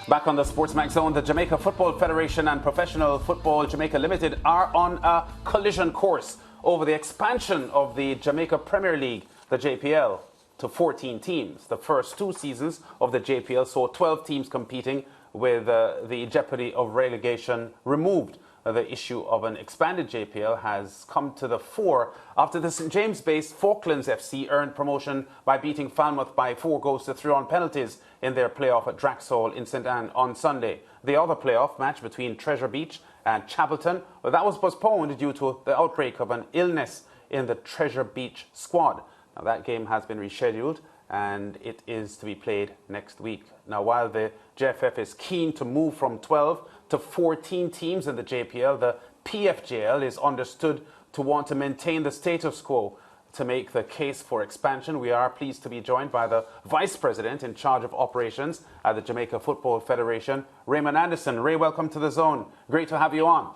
Back on the SportsMax Zone, the Jamaica Football Federation and Professional Football Jamaica Limited are on a collision course over the expansion of the Jamaica Premier League, the JPL, to 14 teams. The first 2 seasons of the JPL saw 12 teams competing, with the jeopardy of relegation removed. The issue of an expanded JPL has come to the fore after the St. James-based Falklands FC earned promotion by beating Falmouth by 4-3 on penalties in their playoff at Draxall in St. Ann on Sunday. The other playoff match between Treasure Beach and Chapelton, that was postponed due to the outbreak of an illness in the Treasure Beach squad. Now, that game has been rescheduled and it is to be played next week. Now, while the JFF is keen to move from 12 to 14 teams in the JPL, the PFJL is understood to want to maintain the status quo. To make the case for expansion, we are pleased to be joined by the Vice President in charge of operations at the Jamaica Football Federation, Raymond Anderson. Ray, welcome to the Zone. Great to have you on.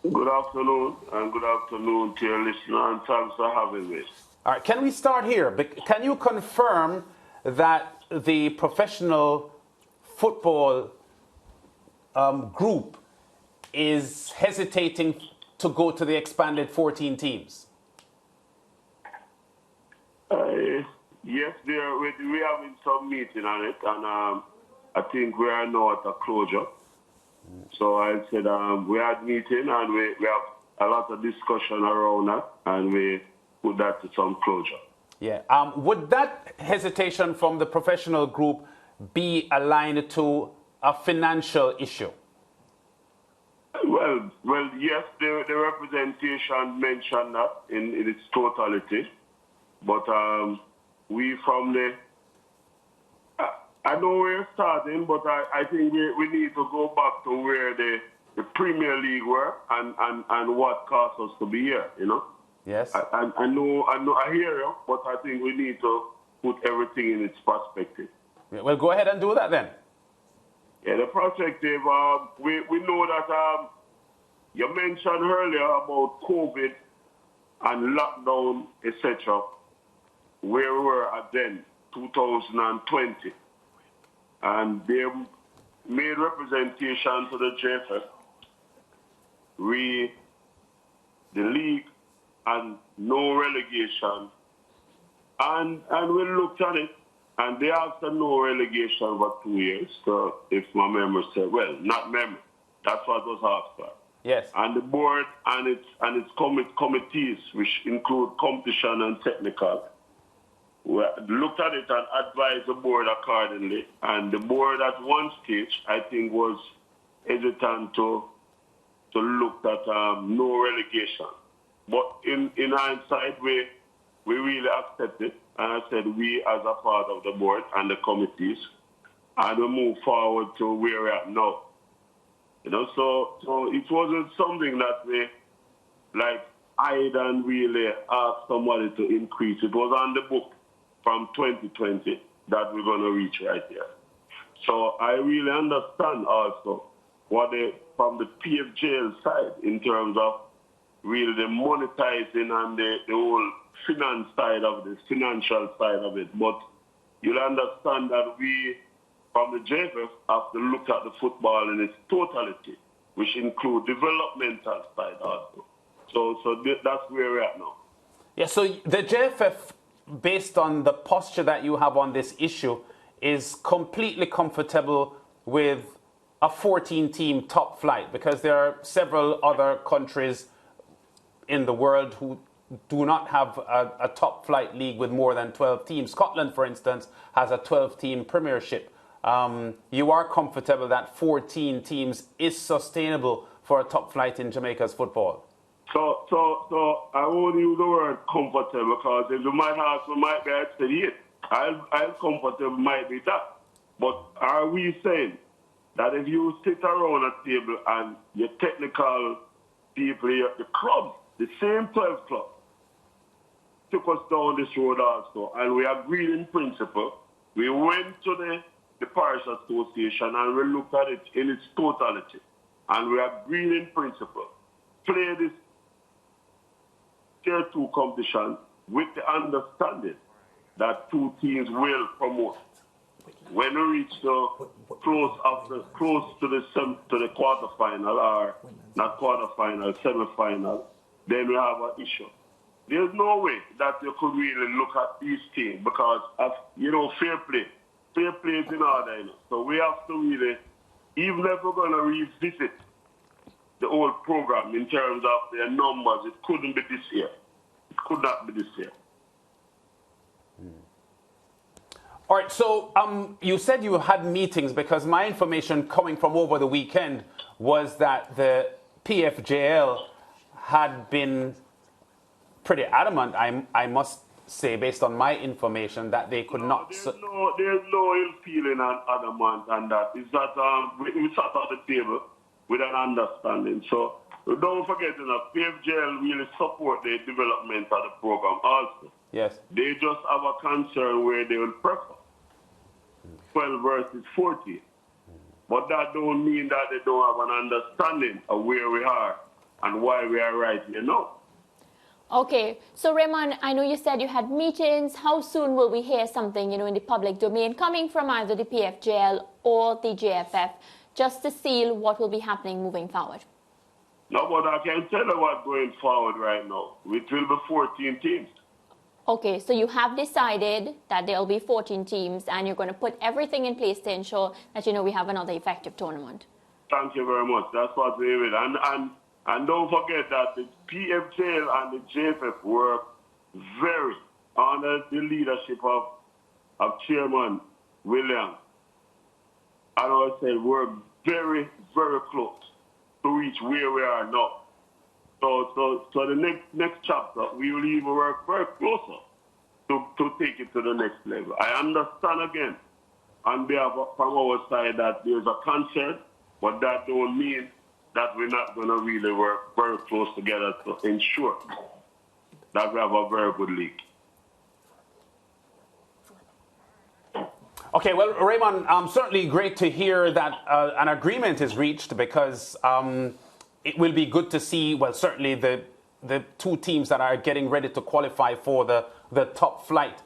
Good afternoon, and good afternoon to your listener, and thanks for having me. All right, can we start here? Can you confirm that the professional football group is hesitating to go to the expanded 14 teams? Yes, we're having some meeting on it, and I think we are now at a closure. So I said we had meeting, and we have a lot of discussion around that, and we put that to some closure. Yeah. Would that hesitation from the professional group be aligned to a financial issue? Well, yes, the representation mentioned that in its totality, but we from the, I know we're starting, but I think we need to go back to where the Premier League were and what cost us to be here, you know? Yes. I know, I hear you, but I think we need to put everything in its perspective. Yeah, well, go ahead and do that then. Yeah, the perspective, we know that you mentioned earlier about COVID and lockdown, etc., where we were at then, 2020. And they made representation to the JFF, the league, and no relegation. And we looked at it, and they asked for no relegation for 2 years. So if my memory said, well, not memory, that's what was asked for. Yes. And the board and its committees, which include competition and technical, looked at it and advised the board accordingly. And the board at one stage, I think, was hesitant to look at no relegation. But in hindsight, we really accepted, and I said we as a part of the board and the committees, and we move forward to where we're at now. You know, so it wasn't something that we hide and really asked somebody to increase. It was on the book from 2020 that we're going to reach right here. So I really understand also from the PFJL side in terms of really the monetizing and the whole financial side of it. But you'll understand that we, from the JFF, have to look at the football in its totality, which include developmental side also. So that's where we're at now. Yeah, so the JFF, based on the posture that you have on this issue, is completely comfortable with a 14-team top flight, because there are several other countries in the world who do not have a top flight league with more than 12 teams. Scotland, for instance, has a 12-team premiership. You are comfortable that 14 teams is sustainable for a top flight in Jamaica's football? So I won't use the word comfortable, because if you might ask, we might be at it. I'll comfortable might be that. But are we saying that if you sit around a table and your technical people, the clubs, the same 12 clubs, took us down this road also, and we agreed in principle, we went to the Parish Association and we looked at it in its totality, and we agreed in principle, play this Tier 2 competition with the understanding that 2 teams will promote. when we reach close to the quarterfinal, or not quarterfinal, semi-final, then we have an issue. There's no way that you could really look at these teams because of, fair play. Fair play is in order, So we have to really, even if we're going to revisit the old program in terms of their numbers, it couldn't be this year. It could not be this year. All right, so you said you had meetings, because my information coming from over the weekend was that the PFJL had been pretty adamant, I must say, based on my information, that they could not... There's no ill feeling and adamant and that. It's that we sat at the table with an understanding. So don't forget, PFJL really support the development of the program also. Yes. They just have a concern where they will prefer 12 versus 14. But that don't mean that they don't have an understanding of where we are and why we are right here now. Okay, so Raymond, I know you said you had meetings. How soon will we hear something, in the public domain coming from either the PFJL or the JFF, just to seal what will be happening moving forward? No, but I can tell you what's going forward right now. It will be 14 teams. Okay, so you have decided that there will be 14 teams, and you're going to put everything in place to ensure that, we have another effective tournament. Thank you very much. That's what we will. And don't forget that the PFJL and the JFF work very under the leadership of Chairman William. I would say work very, very close to reach where we are now. So the next chapter, we will even work very closer to take it to the next level. I understand again, on behalf from our side, that there's a concern, but that don't mean that we're not going to really work very close together to ensure that we have a very good league. Okay, well, Raymond, certainly great to hear that an agreement is reached, because it will be good to see, well, certainly the two teams that are getting ready to qualify for the top flight,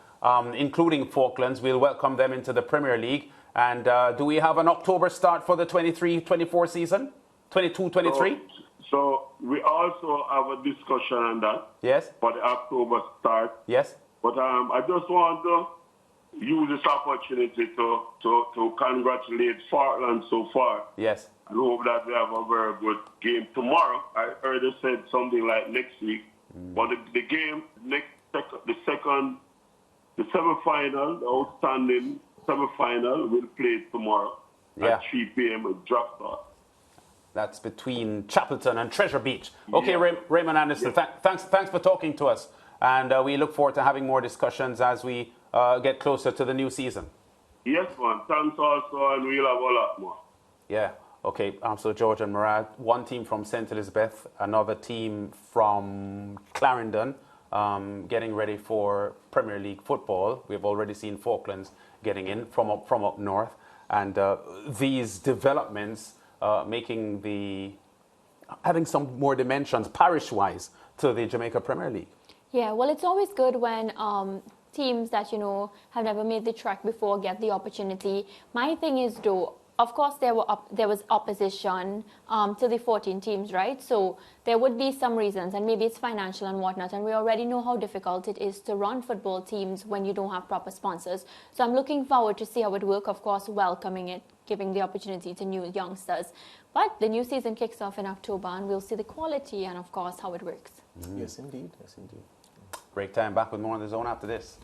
including Falklands. We'll welcome them into the Premier League. And do we have an October start for the 23-24 season? 22-23? So we also have a discussion on that. Yes. For the October start. Yes. But I just want to use this opportunity to congratulate Falkland so far. Yes. And hope that we have a very good game tomorrow. I heard they said something like next week. But the game, the semi-final, the outstanding semi-final, will play tomorrow at 3 p.m. with Drop. That's between Chapelton and Treasure Beach. Okay, Yeah. Raymond Anderson, thanks for talking to us. And we look forward to having more discussions as we get closer to the new season. Yes, man. Thanks also, and we'll have a lot more. Yeah. Okay, so George and Murad, one team from St. Elizabeth, another team from Clarendon, getting ready for Premier League football. We've already seen Falklands getting in from up north. And these developments adding some more dimensions parish-wise to the Jamaica Premier League. Yeah, well, it's always good when teams that, have never made the trek before get the opportunity. My thing is, though, of course, there was opposition to the 14 teams, right? So there would be some reasons, and maybe it's financial and whatnot, and we already know how difficult it is to run football teams when you don't have proper sponsors. So I'm looking forward to see how it works, of course, welcoming it, giving the opportunity to new youngsters. But the new season kicks off in October, and we'll see the quality and, of course, how it works. Yes, indeed. Yes, indeed. Break time. Back with more on the zone after this.